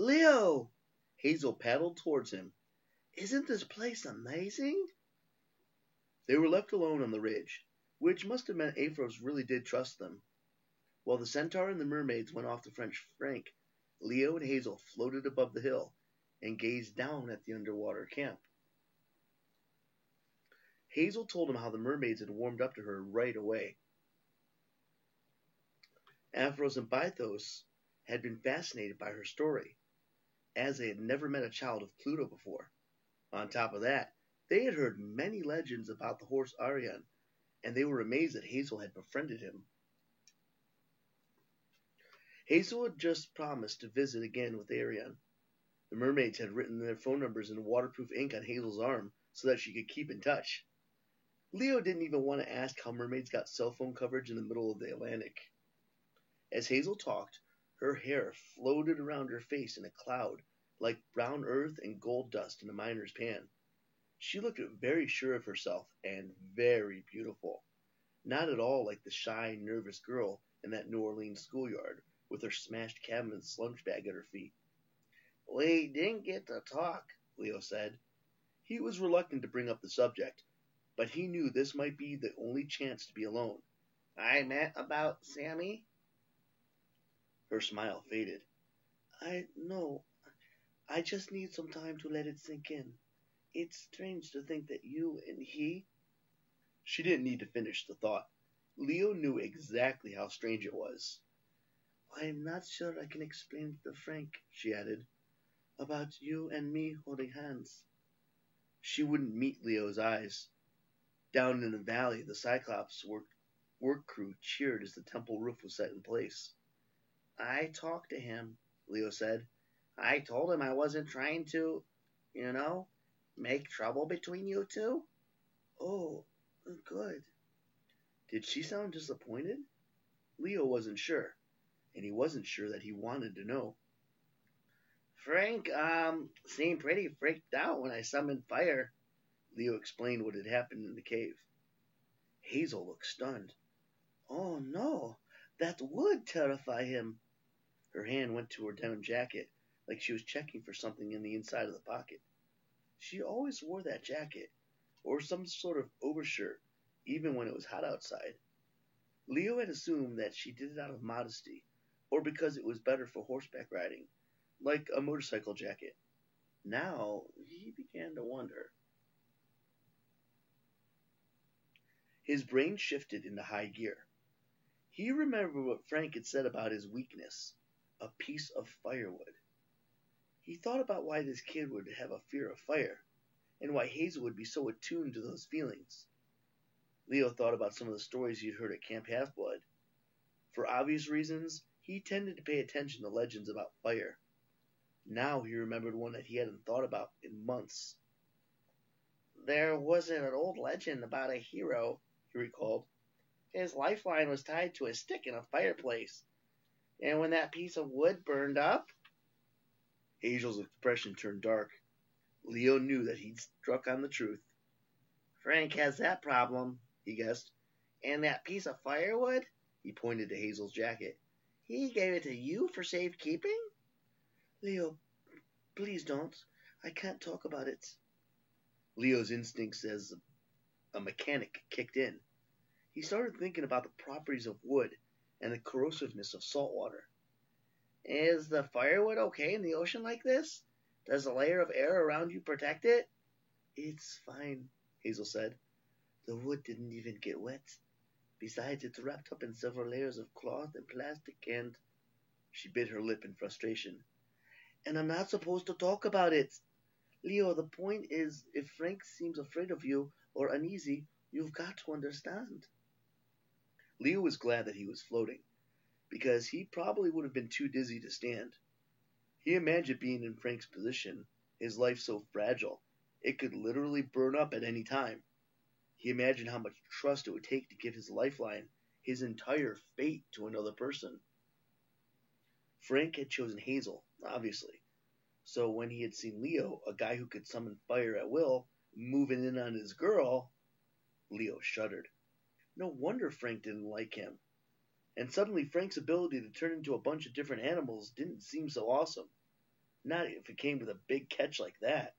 Leo! Hazel paddled towards him. Isn't this place amazing? They were left alone on the ridge, which must have meant Aphros really did trust them. While the centaur and the mermaids went off to French Frank, Leo and Hazel floated above the hill and gazed down at the underwater camp. Hazel told him how the mermaids had warmed up to her right away. Aphros and Bythos had been fascinated by her story, as they had never met a child of Pluto before. On top of that, they had heard many legends about the horse Arion, and they were amazed that Hazel had befriended him. Hazel had just promised to visit again with Arion. The mermaids had written their phone numbers in waterproof ink on Hazel's arm so that she could keep in touch. Leo didn't even want to ask how mermaids got cell phone coverage in the middle of the Atlantic. As Hazel talked, her hair floated around her face in a cloud, like brown earth and gold dust in a miner's pan. She looked very sure of herself and very beautiful. Not at all like the shy, nervous girl in that New Orleans schoolyard with her smashed cabinet's lunch bag at her feet. We didn't get to talk, Leo said. He was reluctant to bring up the subject, but he knew this might be the only chance to be alone. I meant about Sammy? Her smile faded. I know. I just need some time to let it sink in. It's strange to think that you and he... She didn't need to finish the thought. Leo knew exactly how strange it was. I'm not sure I can explain to Frank, she added, about you and me holding hands. She wouldn't meet Leo's eyes. Down in the valley, the Cyclops work crew cheered as the temple roof was set in place. I talked to him, Leo said. I told him I wasn't trying to, make trouble between you two. Oh, good. Did she sound disappointed? Leo wasn't sure, and he wasn't sure that he wanted to know. Frank, seemed pretty freaked out when I summoned fire. Leo explained what had happened in the cave. Hazel looked stunned. Oh no, that would terrify him. Her hand went to her denim jacket, like she was checking for something in the inside of the pocket. She always wore that jacket, or some sort of overshirt, even when it was hot outside. Leo had assumed that she did it out of modesty, or because it was better for horseback riding, like a motorcycle jacket. Now he began to wonder. His brain shifted into high gear. He remembered what Frank had said about his weakness, a piece of firewood. He thought about why this kid would have a fear of fire, and why Hazel would be so attuned to those feelings. Leo thought about some of the stories he'd heard at Camp Half-Blood. For obvious reasons, he tended to pay attention to legends about fire. Now he remembered one that he hadn't thought about in months. There was an old legend about a hero, he recalled. His lifeline was tied to a stick in a fireplace. And when that piece of wood burned up... Hazel's expression turned dark. Leo knew that he'd struck on the truth. Frank has that problem, he guessed. And that piece of firewood? He pointed to Hazel's jacket. He gave it to you for safekeeping? Leo, please don't. I can't talk about it. Leo's instincts as a mechanic kicked in. He started thinking about the properties of wood and the corrosiveness of salt water. Is the firewood okay in the ocean like this? Does the layer of air around you protect it? It's fine, Hazel said. The wood didn't even get wet. Besides, it's wrapped up in several layers of cloth and plastic and... She bit her lip in frustration. And I'm not supposed to talk about it. Leo, the point is, if Frank seems afraid of you or uneasy, you've got to understand. Leo was glad that he was floating, because he probably would have been too dizzy to stand. He imagined being in Frank's position, his life so fragile, it could literally burn up at any time. He imagined how much trust it would take to give his lifeline, his entire fate, to another person. Frank had chosen Hazel, obviously. So when he had seen Leo, a guy who could summon fire at will, moving in on his girl, Leo shuddered. No wonder Frank didn't like him. And suddenly Frank's ability to turn into a bunch of different animals didn't seem so awesome. Not if it came with a big catch like that.